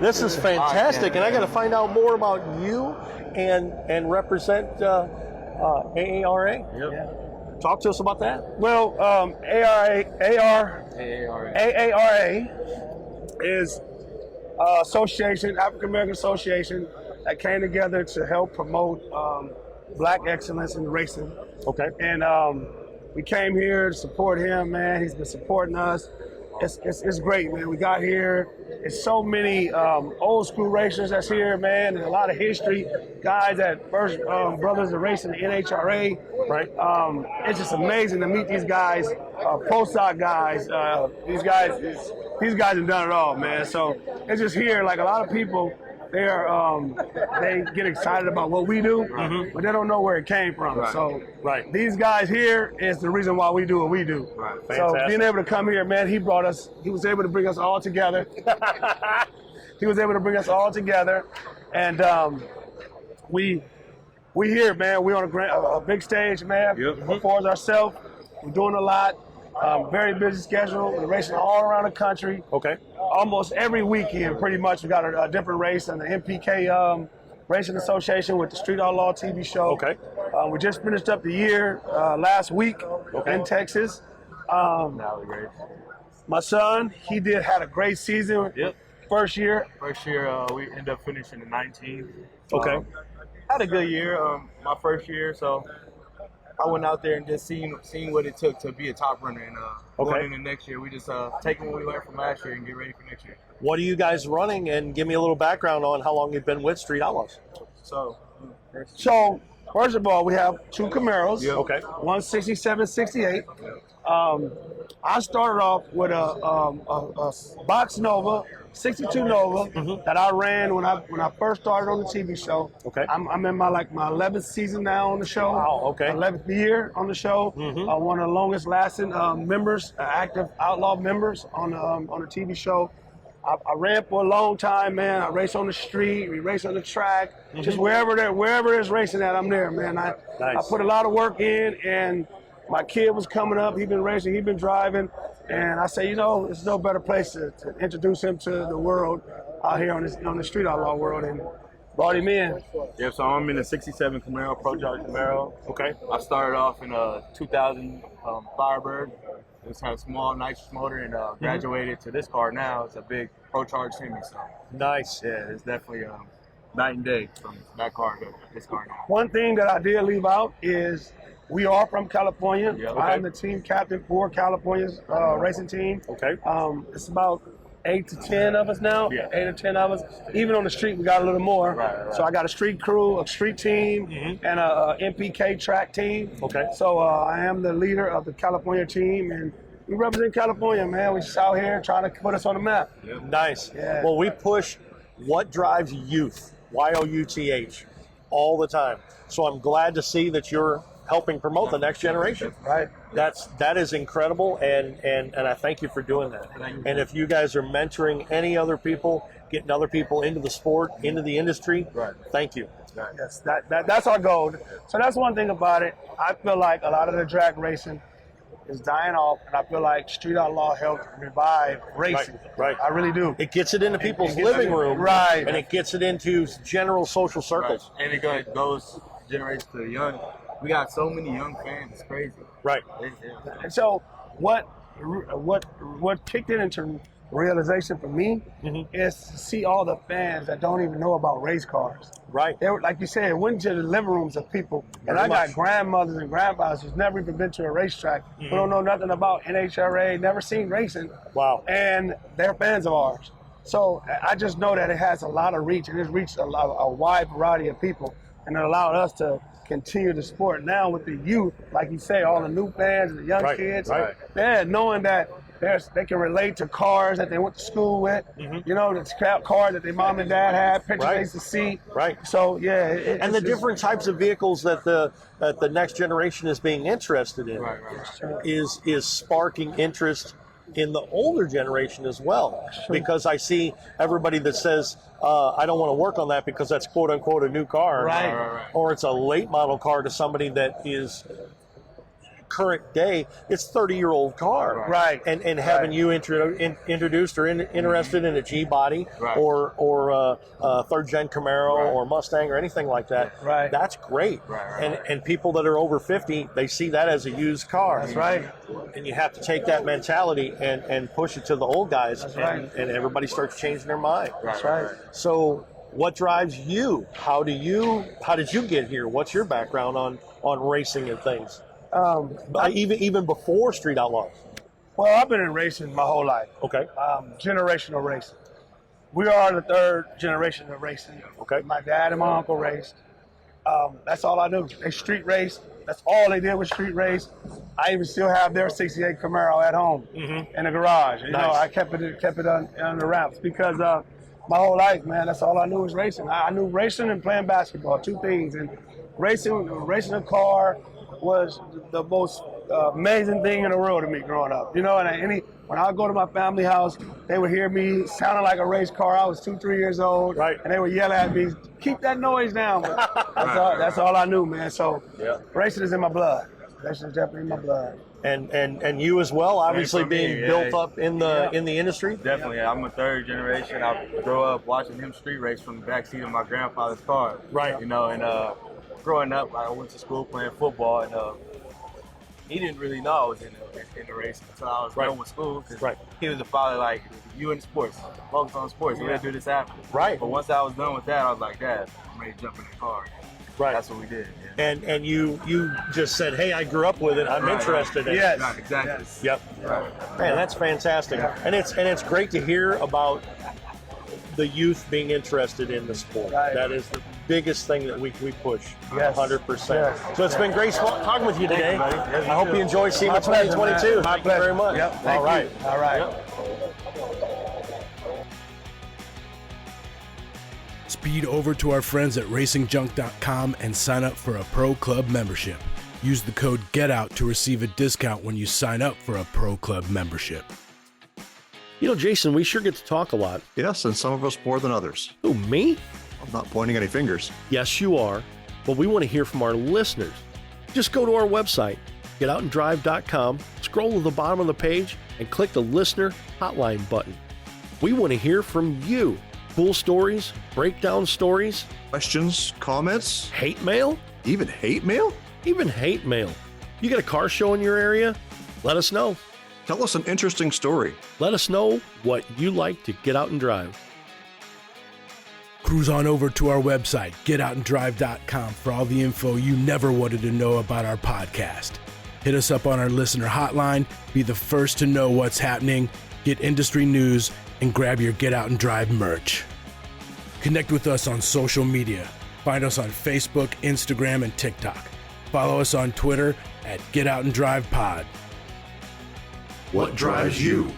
This is fantastic, and I got to find out more about you and represent AARA. Yep. Yeah. Talk to us about that. Well, AARA is association, African American Association, that came together to help promote black excellence in racing. Okay. And we came here to support him, man. He's been supporting us. It's great, man. We got here. It's so many old school racers that's here, man. There's a lot of history. Guys that first brothers are racing the NHRA. Right. It's just amazing to meet these guys, postdoc guys. These guys have done it all, man. So it's just here, like a lot of people, they get excited about what we do, but they don't know where it came from. Right. So Right. these guys here is the reason why we do what we do. Right. So Fantastic. being able to come here, man, he was able to bring us all together. He was able to bring us all together, and we here, man. We on a big stage, man. Yep. Before ourselves, we're doing a lot. Very busy schedule. We're racing all around the country. Okay. Almost every weekend, pretty much, we got a different race on the MPK Racing Association with the Street Outlaw TV show. Okay. We just finished up the year last week in Texas. My son, he had a great season. Yep. First year. First year, we ended up finishing in 19th. Okay. Had a good year, my first year, so I went out there and just seen what it took to be a top runner. And going into next year, we just taking what we learned from last year and get ready for next year. What are you guys running? And give me a little background on how long you've been with Street Outlaws. So first of all, we have two Camaros. Yep. Okay. One 67, 68. I started off with a Box Nova, 62 Nova that I ran when I first started on the TV show. Okay. I'm in my 11th season now on the show. Wow, okay. 11th year on the show. One of the longest lasting members, active outlaw members on the TV show. I ran for a long time, man. I race on the street, we race on the track, just wherever there's racing at, I'm there, man. I put a lot of work in, and my kid was coming up. He'd been racing, he'd been driving, and I say, there's no better place to introduce him to the world out here on the street outlaw world, and brought him in. Yeah, so I'm in a 67 Camaro, Pro Charge Camaro. Okay. I started off in a 2000 Firebird. It's had a small, nice motor, and graduated to this car now. It's a big Pro Charge Semi. So Nice. yeah, it's definitely night and day from that car to this car now. One thing that I did leave out is we are from California. Yeah, okay. I'm the team captain for California's racing team. Okay. It's about 8 to 10 of us now. Yeah. 8 or 10 of us. Even on the street, we got a little more. Right. So I got a street crew, a street team, and a MPK track team. Okay. So I am the leader of the California team, and we represent California, man. We just out here trying to put us on the map. Nice. Yeah. Well, we push what drives youth, YOUTH, all the time. So I'm glad to see that you're helping promote the next generation. Right. That is incredible, and I thank you for doing that. And if you guys are mentoring any other people, getting other people into the sport, into the industry, thank you. Yes, that's our goal. So that's one thing about it. I feel like a lot of the drag racing is dying off, and I feel like Street Outlaw helped revive racing. Right. I really do. It gets it into people's gets living it- room, right. and it gets it into general social circles. And it goes generates to the young. We got so many young fans. It's crazy. Right. And so what kicked it into realization for me is to see all the fans that don't even know about race cars. Right. They were, like you said, went to the living rooms of people. And Very I got much. grandmothers and grandfathers who's never even been to a racetrack, who don't know nothing about NHRA, never seen racing. Wow. And they're fans of ours. So I just know that it has a lot of reach, and it's reached a wide variety of people, and it allowed us to continue the sport. Now with the youth, like you say, all the new fans and the young kids, yeah, knowing that they can relate to cars that they went to school with, the scrap car that their mom and dad had, pictures they used to see. Right. So yeah, And the different types of vehicles that the next generation is being interested in is sparking interest in the older generation as well. Because I see everybody that says, I don't want to work on that because that's quote unquote a new car. Right. Or it's a late model car to somebody that is current day, it's 30-year-old car. Right. And having you introduced or interested in a G body or a third-gen Camaro or Mustang or anything like that, that's great. And people that are over 50, they see that as a used car. That's right. And you have to take that mentality and push it to the old guys, and everybody starts changing their mind. That's right. So what drives you? How did you get here? What's your background on racing and things? Even before Street Outlaws. Well, I've been in racing my whole life. Okay. Generational racing. We are the third generation of racing. Okay. My dad and my uncle raced. That's all I knew. They street raced. That's all they did was street race. I even still have their '68 Camaro at home in the garage. You know, I kept it on the wraps because my whole life, man, that's all I knew was racing. I knew racing and playing basketball, two things. And racing a car was the most amazing thing in the world to me growing up. You know, and when I go to my family house, they would hear me sounding like a race car. I was 2-3 years old, and they would yell at me, "Keep that noise down." But that's all I knew, man. So racing is in my blood. Racing is definitely in my blood. And you as well, obviously being built up in the industry. Definitely, I'm a third generation. I grew up watching him street race from the backseat of my grandfather's car. Right. You know, and growing up, I went to school playing football, and he didn't really know I was in the race until I was done with school. He was the father, like, you in sports, focus on sports. We're gonna do this after. Right. But once I was done with that, I was like, Dad, I'm ready to jump in the car. Right. That's what we did. Yeah. And you just said, hey, I grew up with it. I'm interested in it. Yes. Right, exactly. Yes. Yep. Man, that's fantastic. And it's great to hear about the youth being interested in the sport. That is the biggest thing that we push. 100%. Yes. So it's been great talking with you today. Yes, I hope you enjoy SEMA 2022. Thank you very much. Yep. All right. All right. Yep. Speed over to our friends at racingjunk.com and sign up for a Pro Club membership. Use the code GETOUT to receive a discount when you sign up for a Pro Club membership. You know, Jason, we sure get to talk a lot. Yes, and some of us more than others. Who, me? I'm not pointing any fingers. Yes, you are. But we want to hear from our listeners. Just go to our website, Get.Out.N.Drive.com, scroll to the bottom of the page, and click the listener hotline button. We want to hear from you. Cool stories, breakdown stories, Questions, comments, hate mail, even hate mail? even hate mail. You got a car show in your area? Let us know. Tell us an interesting story. Let us know what you like to get out and drive. Cruise on over to our website, Get.Out.N.Drive.com, for all the info you never wanted to know about our podcast. Hit us up on our listener hotline, be the first to know what's happening, get industry news, and grab your Get Out and Drive merch. Connect with us on social media. Find us on Facebook, Instagram, and TikTok. Follow us on Twitter at Get.Out.N.Drive.Pod. What drives you?